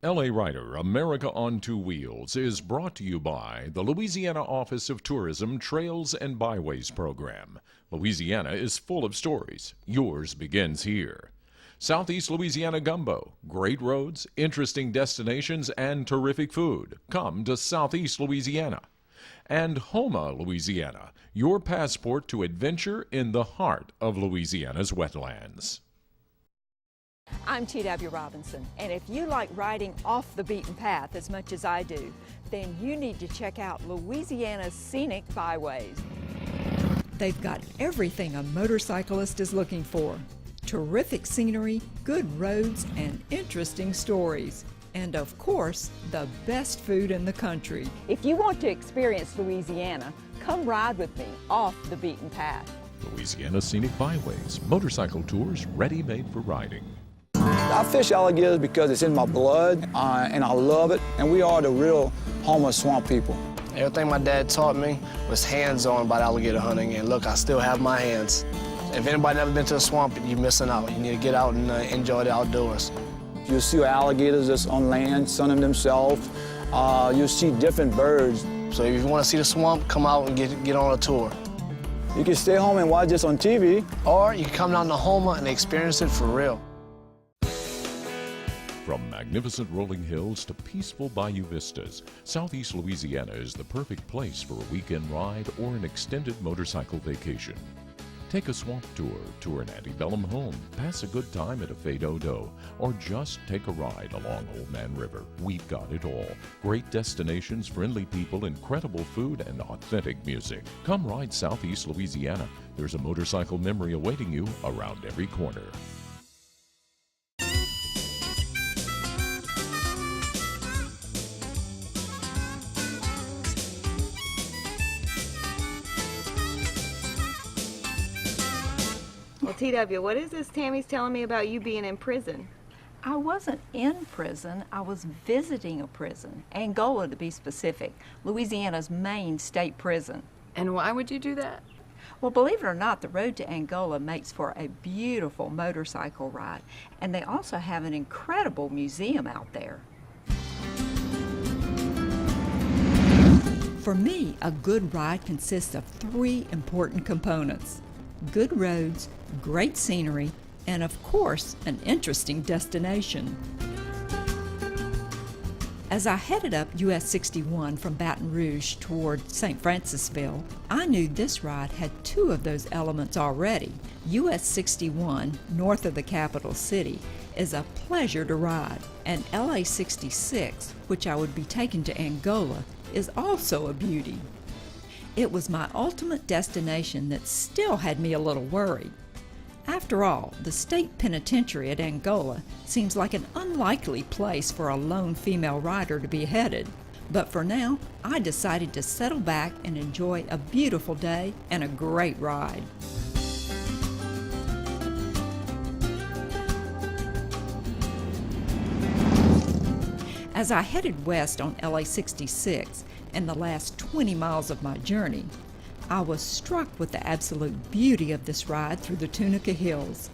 LA Rider, America on Two Wheels is brought to you by the Louisiana Office of Tourism Trails and Byways Program. Louisiana is full of stories. Yours begins here. Southeast Louisiana Gumbo, great roads, interesting destinations, and terrific food. Come to Southeast Louisiana. And Houma, Louisiana, your passport to adventure in the heart of Louisiana's wetlands. I'm T.W. Robinson, and if you like riding off the beaten path as much as I do, then you need to check out Louisiana's scenic byways. They've got everything a motorcyclist is looking for. Terrific scenery, good roads, and interesting stories. And of course, the best food in the country. If you want to experience Louisiana, come ride with me off the beaten path. Louisiana Scenic Byways, motorcycle tours ready-made for riding. I fish alligators because it's in my blood, and I love it, and we are the real Houma swamp people. Everything my dad taught me was hands-on about alligator hunting, and look, I still have my hands. If anybody never been to the swamp, you're missing out. You need to get out and enjoy the outdoors. You'll see alligators that's on land, sunning themselves. You'll see different birds. So if you want to see the swamp, come out and get on a tour. You can stay home and watch this on TV. Or you can come down to Houma and experience it for real. From magnificent rolling hills to peaceful bayou vistas, Southeast Louisiana is the perfect place for a weekend ride or an extended motorcycle vacation. Take a swamp tour an antebellum home, pass a good time at a Fais d'Odo, or just take a ride along Old Man River. We've got it all. Great destinations, friendly people, incredible food, and authentic music. Come ride Southeast Louisiana. There's a motorcycle memory awaiting you around every corner. Well, TW, what is this Tammy's telling me about you being in prison? I wasn't in prison, I was visiting a prison. Angola, to be specific, Louisiana's main state prison. And why would you do that? Well, believe it or not, the road to Angola makes for a beautiful motorcycle ride, and they also have an incredible museum out there. For me, a good ride consists of three important components: good roads, great scenery, and of course, an interesting destination. As I headed up US 61 from Baton Rouge toward St. Francisville, I knew this ride had two of those elements already. US 61, north of the capital city, is a pleasure to ride, and LA 66, which I would be taking to Angola, is also a beauty. It was my ultimate destination that still had me a little worried. After all, the state penitentiary at Angola seems like an unlikely place for a lone female rider to be headed. But for now, I decided to settle back and enjoy a beautiful day and a great ride. As I headed west on LA 66 and the last 20 miles of my journey, I was struck with the absolute beauty of this ride through the Tunica Hills.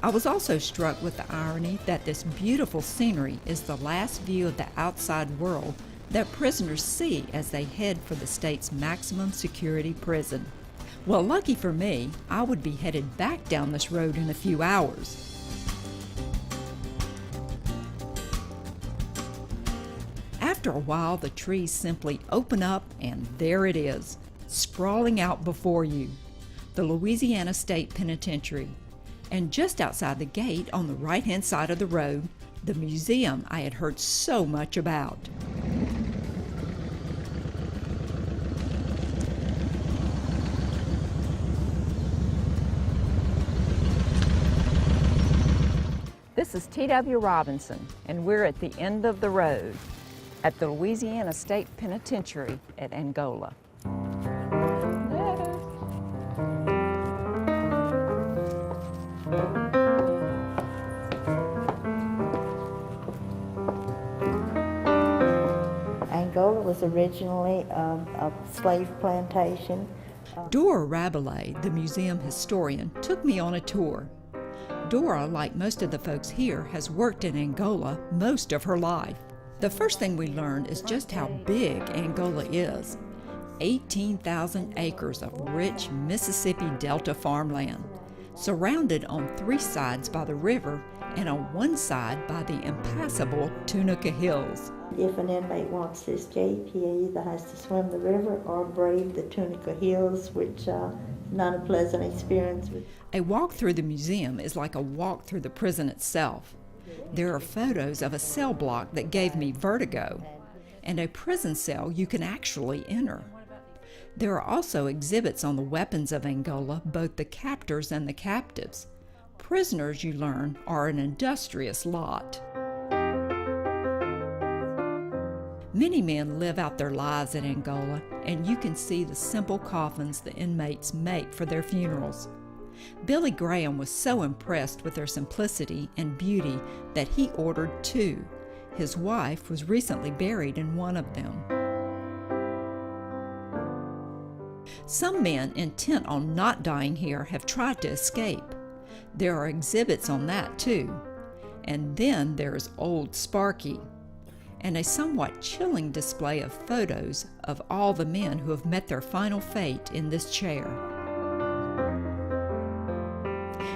I was also struck with the irony that this beautiful scenery is the last view of the outside world that prisoners see as they head for the state's maximum security prison. Well, lucky for me, I would be headed back down this road in a few hours. After a while, the trees simply open up, and there it is, sprawling out before you, the Louisiana State Penitentiary. And just outside the gate, on the right-hand side of the road, the museum I had heard so much about. This is T.W. Robinson, and we're at the end of the road at the Louisiana State Penitentiary at Angola. Angola was originally a slave plantation. Dora Rabelais, the museum historian, took me on a tour. Dora, like most of the folks here, has worked in Angola most of her life. The first thing we learned is just how big Angola is. 18,000 acres of rich Mississippi Delta farmland, surrounded on 3 sides by the river and on one side by the impassable Tunica Hills. If an inmate wants to escape, he either has to swim the river or brave the Tunica Hills, which is not a pleasant experience. A walk through the museum is like a walk through the prison itself. There are photos of a cell block that gave me vertigo, and a prison cell you can actually enter. There are also exhibits on the weapons of Angola, both the captors and the captives. Prisoners, you learn, are an industrious lot. Many men live out their lives in Angola, and you can see the simple coffins the inmates make for their funerals. Billy Graham was so impressed with their simplicity and beauty that he ordered 2. His wife was recently buried in one of them. Some men intent on not dying here have tried to escape. There are exhibits on that too. And then there's Old Sparky, and a somewhat chilling display of photos of all the men who have met their final fate in this chair.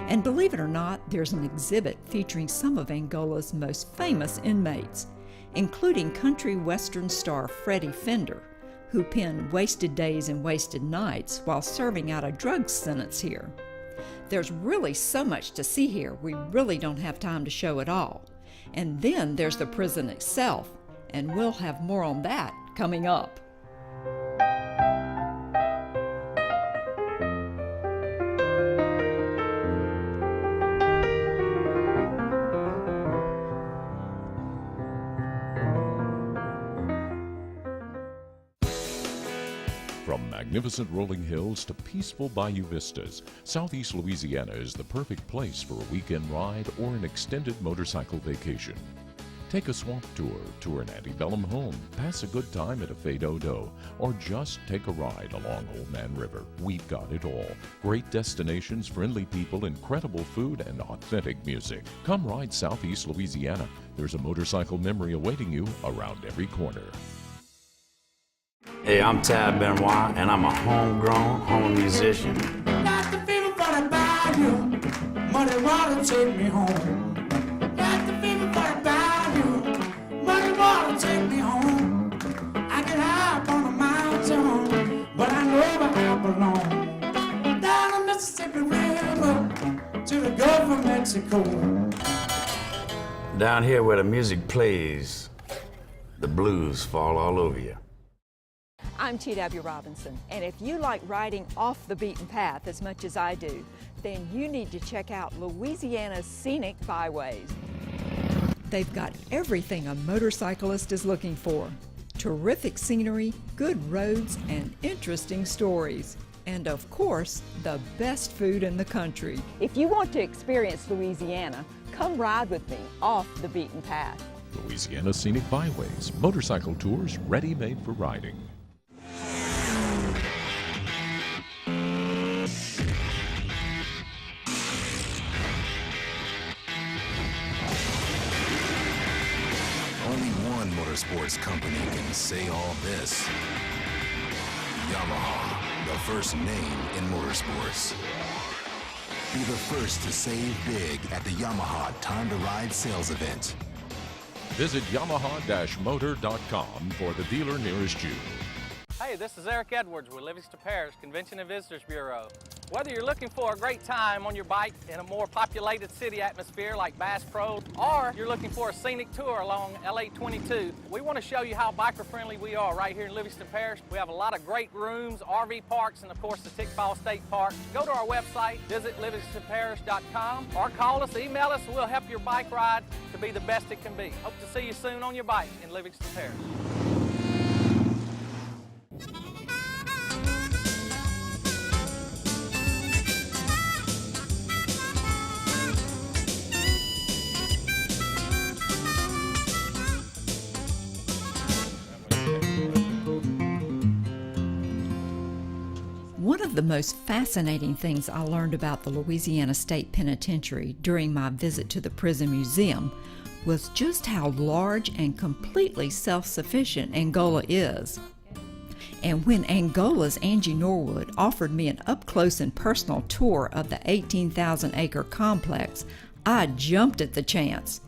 And believe it or not, there's an exhibit featuring some of Angola's most famous inmates, including country western star Freddie Fender, who penned Wasted Days and Wasted Nights while serving out a drug sentence here. There's really so much to see here, we really don't have time to show it all. And then there's the prison itself, and we'll have more on that coming up. From magnificent rolling hills to peaceful bayou vistas, Southeast Louisiana is the perfect place for a weekend ride or an extended motorcycle vacation. Take a swamp tour an antebellum home, pass a good time at a Fade Odo, or just take a ride along Old Man River. We've got it all. Great destinations, friendly people, incredible food, and authentic music. Come ride Southeast Louisiana. There's a motorcycle memory awaiting you around every corner. Hey, I'm Tad Benoit, and I'm a homegrown home musician. Got the fever for the bayou, muddy water take me home. Got the fever for the bayou, muddy water take me home. I get high up on a mountain, but I know where I belong. Down the Mississippi River to the Gulf of Mexico. Down here where the music plays, the blues fall all over you. I'm T.W. Robinson, and if you like riding off the beaten path as much as I do, then you need to check out Louisiana's scenic byways. They've got everything a motorcyclist is looking for. Terrific scenery, good roads, and interesting stories. And of course, the best food in the country. If you want to experience Louisiana, come ride with me off the beaten path. Louisiana Scenic Byways, motorcycle tours ready-made for riding. Only one motorsports company can say all this. Yamaha, the first name in motorsports. Be the first to save big at the Yamaha Time to Ride sales event. Visit yamaha-motor.com for the dealer nearest you. Hey, this is Eric Edwards with Livingston Parish Convention and Visitors Bureau. Whether you're looking for a great time on your bike in a more populated city atmosphere like Bass Pro, or you're looking for a scenic tour along LA-22, we want to show you how biker-friendly we are right here in Livingston Parish. We have a lot of great rooms, RV parks, and of course the Tickfall State Park. Go to our website, visit livingstonparish.com, or call us, email us, and we'll help your bike ride to be the best it can be. Hope to see you soon on your bike in Livingston Parish. One of of the most fascinating things I learned about the Louisiana State Penitentiary during my visit to the prison museum was just how large and completely self-sufficient Angola is. And when Angola's Angie Norwood offered me an up-close and personal tour of the 18,000-acre complex, I jumped at the chance,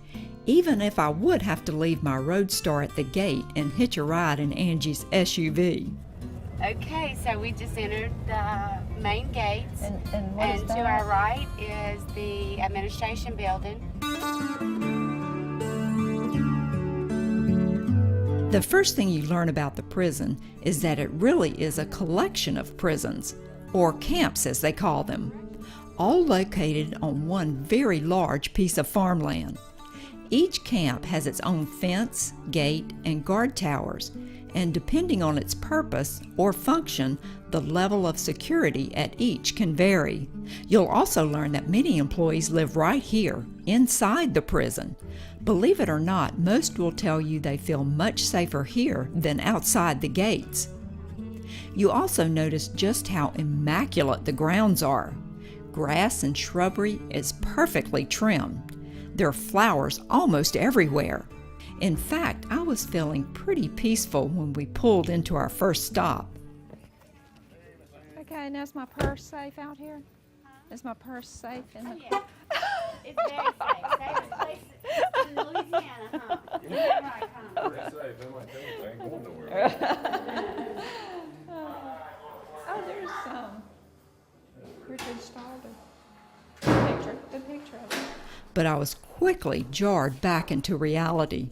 even if I would have to leave my Roadstar at the gate and hitch a ride in Angie's SUV. Okay, so we just entered the main gates, and to our right is the administration building. The first thing you learn about the prison is that it really is a collection of prisons, or camps as they call them, all located on one very large piece of farmland. Each camp has its own fence, gate, and guard towers, and depending on its purpose or function, the level of security at each can vary. You'll also learn that many employees live right here, inside the prison. Believe it or not, most will tell you they feel much safer here than outside the gates. You also notice just how immaculate the grounds are. Grass and shrubbery is perfectly trimmed. There are flowers almost everywhere. In fact, I was feeling pretty peaceful when we pulled into our first stop. Okay, now is my purse safe out here? Is my purse safe in the Yeah. It's very safe. Safest place in Louisiana, huh? Yeah, right, huh? Pretty safe. They might tell you they ain't going nowhere. Oh, there's Richard Stalder. The picture of it. But I was quickly jarred back into reality.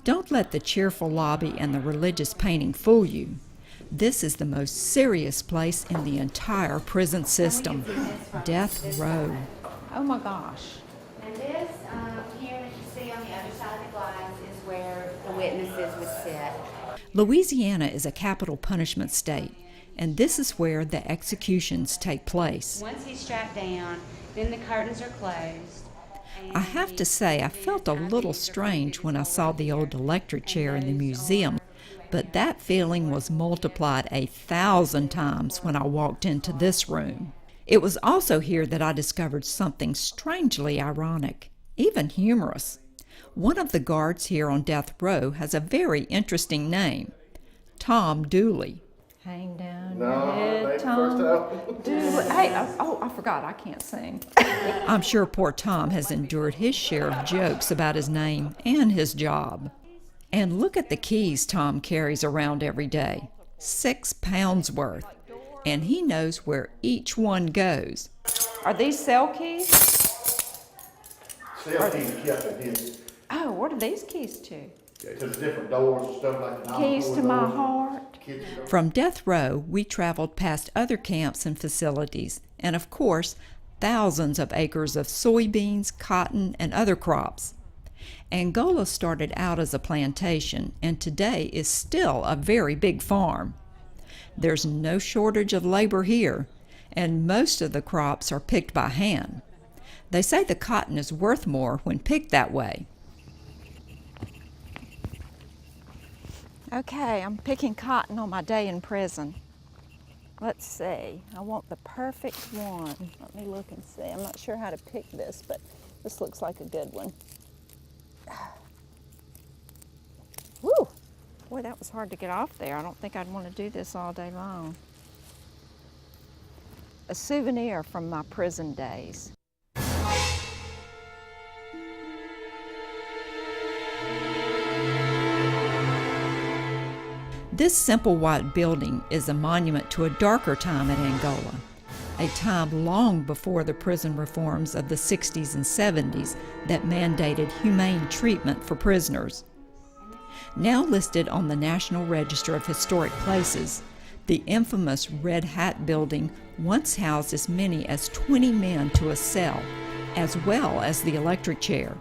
Don't let the cheerful lobby and the religious painting fool you. This is the most serious place in the entire prison system, death row. Oh my gosh. And this here that you see on the other side of the glass is where the witnesses would sit. Louisiana is a capital punishment state, and this is where the executions take place. Once he's strapped down, then the curtains are closed. I have to say, I felt a little strange when I saw the old electric chair in the museum, but that feeling was multiplied 1,000 times when I walked into this room. It was also here that I discovered something strangely ironic, even humorous. One of the guards here on death row has a very interesting name, Tom Dooley. Hang down your head, Tom. Hey, I forgot, I can't sing. I'm sure poor Tom has endured his share of jokes about his name and his job. And look at the keys Tom carries around every day, 6 pounds worth, and he knows where each one goes. Are these cell keys? Cell keys kept in his. Oh, what are these keys to? To the different doors and stuff like that. Keys to my heart. From death row, we traveled past other camps and facilities, and of course, thousands of acres of soybeans, cotton, and other crops. Angola started out as a plantation, and today is still a very big farm. There's no shortage of labor here, and most of the crops are picked by hand. They say the cotton is worth more when picked that way. Okay, I'm picking cotton on my day in prison. Let's see, I want the perfect one. Let me look and see. I'm not sure how to pick this, but this looks like a good one. Woo! Boy, that was hard to get off there. I don't think I'd want to do this all day long. A souvenir from my prison days. This simple white building is a monument to a darker time at Angola, a time long before the prison reforms of the 60s and 70s that mandated humane treatment for prisoners. Now listed on the National Register of Historic Places, the infamous Red Hat building once housed as many as 20 men to a cell, as well as the electric chair.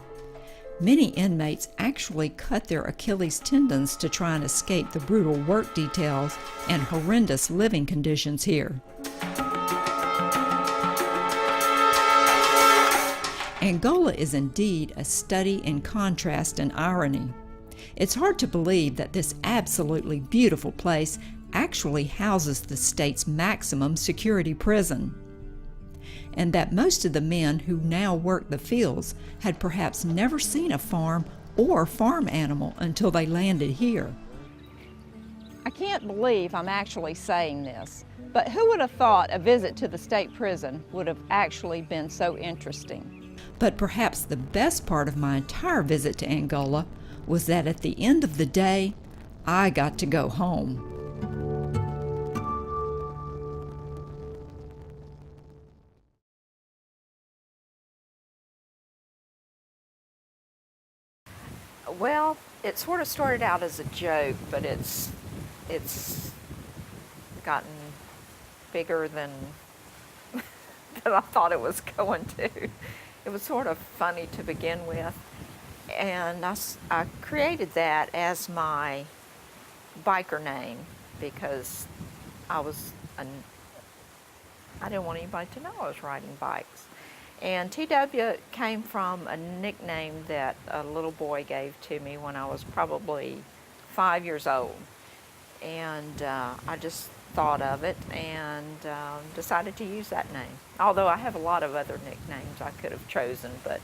Many inmates actually cut their Achilles tendons to try and escape the brutal work details and horrendous living conditions here. Angola is indeed a study in contrast and irony. It's hard to believe that this absolutely beautiful place actually houses the state's maximum security prison, and that most of the men who now work the fields had perhaps never seen a farm or farm animal until they landed here. I can't believe I'm actually saying this, but who would have thought a visit to the state prison would have actually been so interesting? But perhaps the best part of my entire visit to Angola was that at the end of the day, I got to go home. Well, it sort of started out as a joke, but it's gotten bigger than I thought it was going to. It was sort of funny to begin with, and I created that as my biker name because I didn't want anybody to know I was riding bikes. And TW came from a nickname that a little boy gave to me when I was probably 5 years old. And I just thought of it and decided to use that name. Although I have a lot of other nicknames I could have chosen, but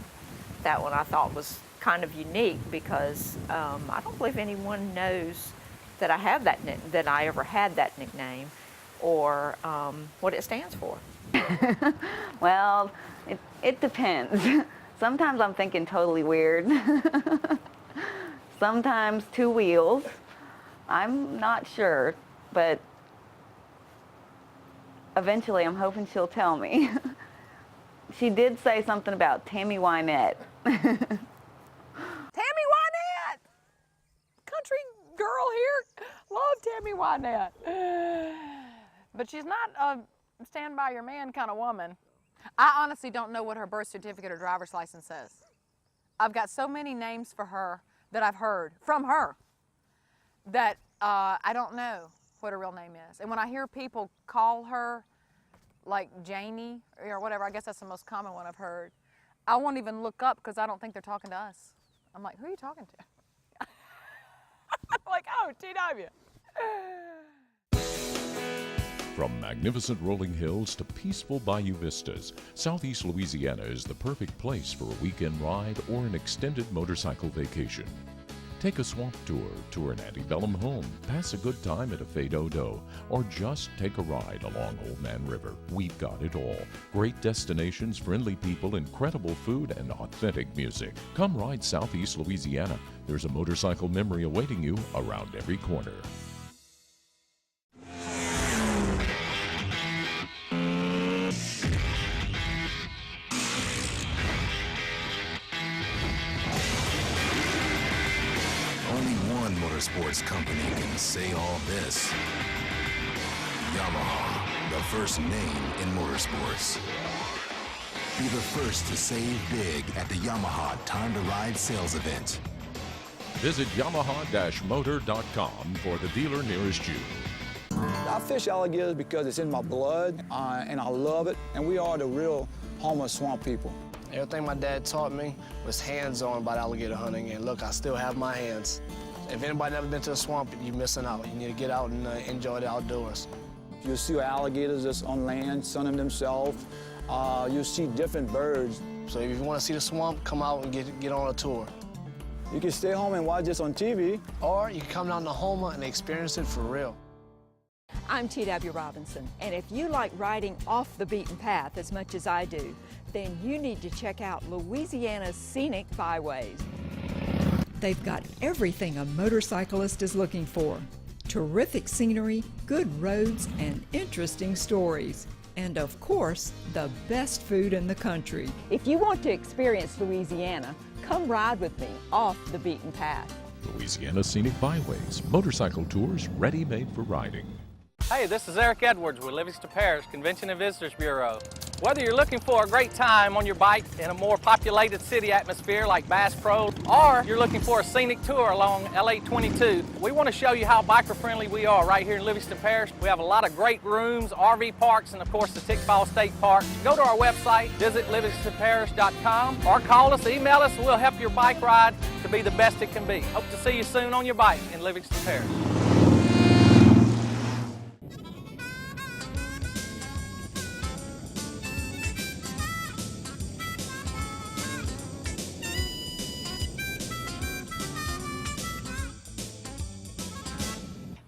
that one I thought was kind of unique because I don't believe anyone knows that I have that I ever had that nickname or what it stands for. Well, it depends. Sometimes I'm thinking totally weird. Sometimes 2 wheels. I'm not sure, but eventually I'm hoping she'll tell me. She did say something about Tammy Wynette. Tammy Wynette! Country girl here. Love Tammy Wynette. But she's not a stand by your man kind of woman. I honestly don't know what her birth certificate or driver's license says. I've got so many names for her that I've heard from her that I don't know what her real name is. And when I hear people call her like Janie or whatever, I guess that's the most common one I've heard, I won't even look up because I don't think they're talking to us. I'm like, who are you talking to? I'm like, oh, TW. From magnificent rolling hills to peaceful bayou vistas, Southeast Louisiana is the perfect place for a weekend ride or an extended motorcycle vacation. Take a swamp tour an antebellum home, pass a good time at a Fais d'Odo, or just take a ride along Old Man River. We've got it all. Great destinations, friendly people, incredible food, and authentic music. Come ride Southeast Louisiana. There's a motorcycle memory awaiting you around every corner. Motorsports company can say all this. Yamaha, the first name in motorsports. Be the first to save big at the Yamaha Time to Ride sales event. Visit yamaha-motor.com for the dealer nearest you. I fish alligators because it's in my blood, and I love it, and we are the real home of swamp people. Everything my dad taught me was hands-on about alligator hunting, and look, I still have my hands. If anybody never been to a swamp, you're missing out. You need to get out and enjoy the outdoors. You'll see alligators that's on land, sunning themselves. You'll see different birds. So if you want to see the swamp, come out and get on a tour. You can stay home and watch this on TV. Or you can come down to Houma and experience it for real. I'm T.W. Robinson, and if you like riding off the beaten path as much as I do, then you need to check out Louisiana's scenic byways. They've got everything a motorcyclist is looking for. Terrific scenery, good roads, and interesting stories. And of course, the best food in the country. If you want to experience Louisiana, come ride with me off the beaten path. Louisiana Scenic Byways, motorcycle tours ready-made for riding. Hey, this is Eric Edwards with Livingston Parish Convention and Visitors Bureau. Whether you're looking for a great time on your bike in a more populated city atmosphere like Bass Pro, or you're looking for a scenic tour along LA-22, we want to show you how biker-friendly we are right here in Livingston Parish. We have a lot of great rooms, RV parks, and of course the Tickfall State Park. Go to our website, visit livingstonparish.com, or call us, email us, and we'll help your bike ride to be the best it can be. Hope to see you soon on your bike in Livingston Parish.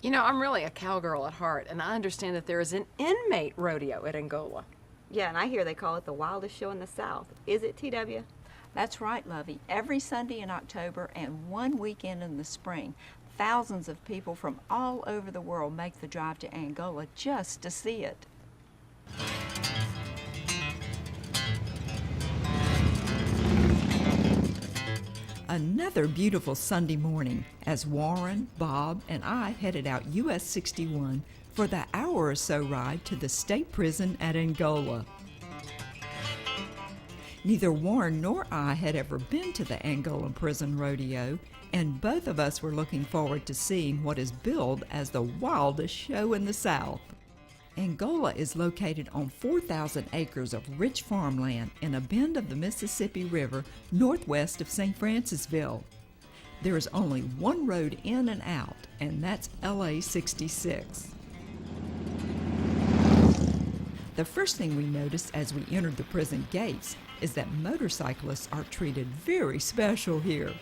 You know, I'm really a cowgirl at heart, and I understand that there is an inmate rodeo at Angola. Yeah, and I hear they call it the wildest show in the South. Is it, TW? That's right, Lovey. Every Sunday in October and one weekend in the spring, thousands of people from all over the world make the drive to Angola just to see it. Another beautiful Sunday morning as Warren, Bob, and I headed out US 61 for the hour or so ride to the state prison at Angola. Neither Warren nor I had ever been to the Angolan prison rodeo, and both of us were looking forward to seeing what is billed as the wildest show in the South. Angola is located on 4,000 acres of rich farmland in a bend of the Mississippi River northwest of St. Francisville. There is only one road in and out, and that's LA 66. The first thing we noticed as we entered the prison gates is that motorcyclists are treated very special here.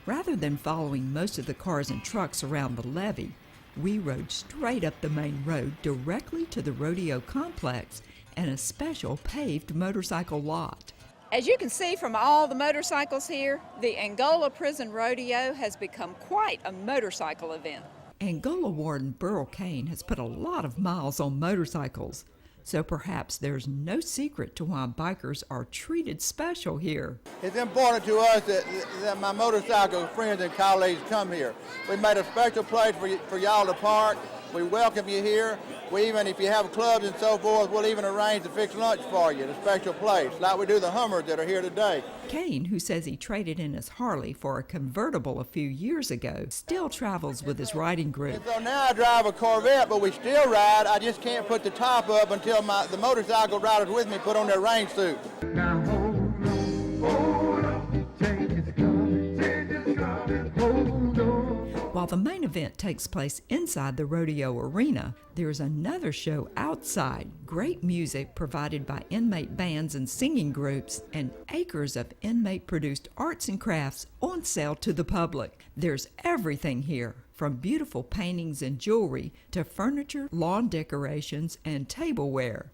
Rather than following most of the cars and trucks around the levee, we rode straight up the main road directly to the rodeo complex and a special paved motorcycle lot. As you can see from all the motorcycles here, the Angola Prison Rodeo has become quite a motorcycle event. Angola Warden Burl Kane has put a lot of miles on motorcycles, so perhaps there's no secret to why bikers are treated special here. It's important to us that my motorcycle friends and colleagues come here. We made a special place for y'all to park. We welcome you here. We even, if you have clubs and so forth, we'll even arrange to fix lunch for you at a special place, like we do the Hummers that are here today. Kane, who says he traded in his Harley for a convertible a few years ago, still travels with his riding group. And so now I drive a Corvette, but we still ride. I just can't put the top up until the motorcycle riders with me put on their rain suit. Now hold on, change is coming, hold on. While the main event takes place inside the rodeo arena, there's another show outside. Great music provided by inmate bands and singing groups, and acres of inmate-produced arts and crafts on sale to the public. There's everything here, from beautiful paintings and jewelry to furniture, lawn decorations, and tableware.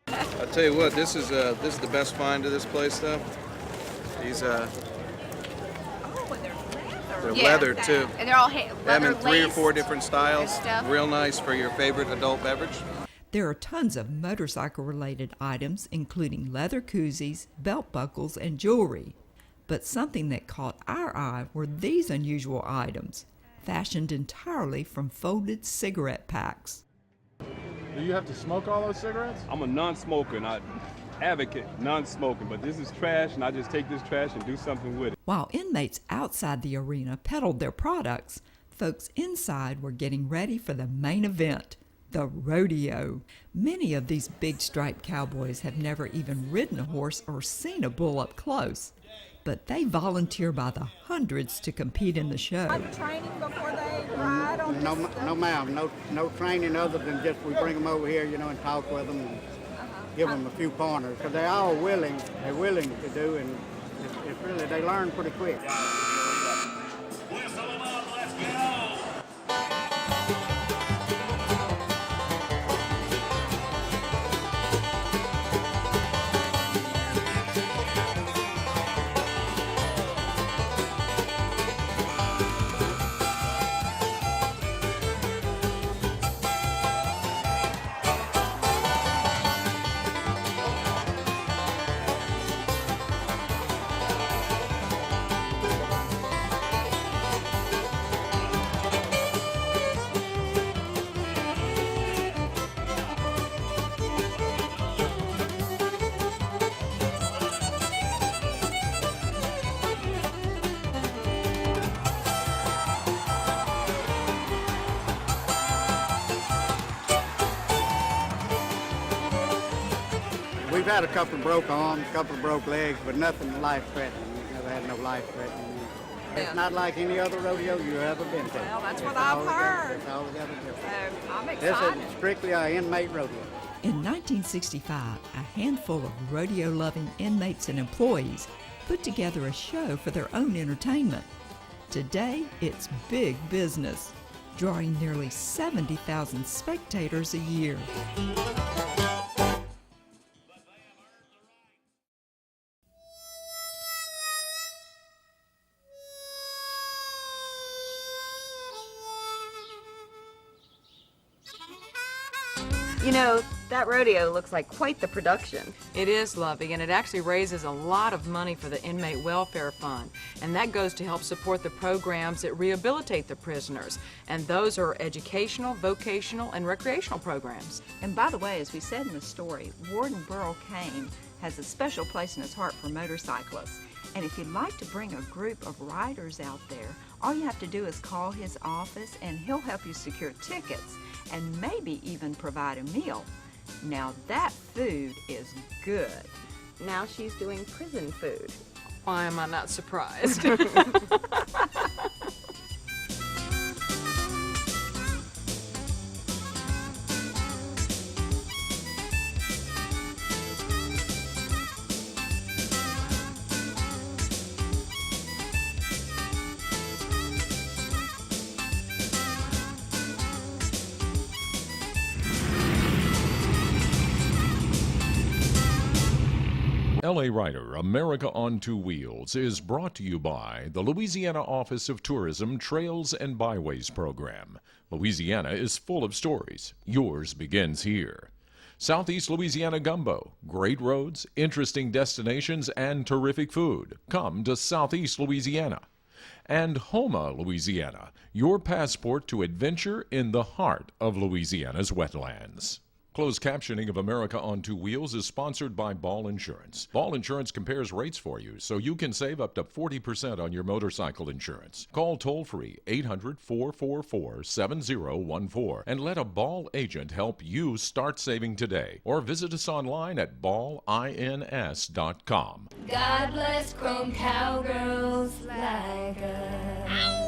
I'll tell you what, this is the best find of this place, though. These they're leather too. And they're all them in leather 3 or 4 laced different styles. stuff. Real nice for your favorite adult beverage. There are tons of motorcycle-related items, including leather koozies, belt buckles, and jewelry. But something that caught our eye were these unusual items, fashioned entirely from folded cigarette packs. Do you have to smoke all those cigarettes? I'm a non-smoker, and I advocate non-smoking, but this is trash, and I just take this trash and do something with it. While inmates outside the arena peddled their products, folks inside were getting ready for the main event, the rodeo. Many of these big striped cowboys have never even ridden a horse or seen a bull up close, but they volunteer by the hundreds to compete in the show. Training before they ride on this stuff? No, ma'am. No training other than just we bring them over here, and talk with them and give them a few pointers, because they're all willing. They're willing to do, and it's really, they learn pretty quick. we've had a couple of broke arms, a couple of broke legs, but nothing life-threatening. We've never had no life-threatening. It's not like any other rodeo you've ever been to. Well, that's what I've heard. It's altogether different. So I'm This excited. is strictly an inmate rodeo. In 1965, a handful of rodeo-loving inmates and employees put together a show for their own entertainment. Today, it's big business, drawing nearly 70,000 spectators a year. You know, that rodeo looks like quite the production. It is, Lovey, and it actually raises a lot of money for the Inmate Welfare Fund, and that goes to help support the programs that rehabilitate the prisoners, and those are educational, vocational, and recreational programs. And by the way, as we said in the story, Warden Burl Kane has a special place in his heart for motorcyclists. And if you'd like to bring a group of riders out there, all you have to do is call his office and he'll help you secure tickets and maybe even provide a meal. Now that food is good. Now she's doing prison food. Why am I not surprised? LA Rider, America on Two Wheels is brought to you by the Louisiana Office of Tourism Trails and Byways Program. Louisiana is full of stories. Yours begins here. Southeast Louisiana Gumbo, great roads, interesting destinations, and terrific food. Come to Southeast Louisiana. And Houma, Louisiana, your passport to adventure in the heart of Louisiana's wetlands. Closed captioning of America on Two Wheels is sponsored by Ball Insurance. Ball Insurance compares rates for you so you can save up to 40% on your motorcycle insurance. Call toll-free 800-444-7014 and let a Ball agent help you start saving today. Or visit us online at ballins.com. God bless chrome cowgirls like us.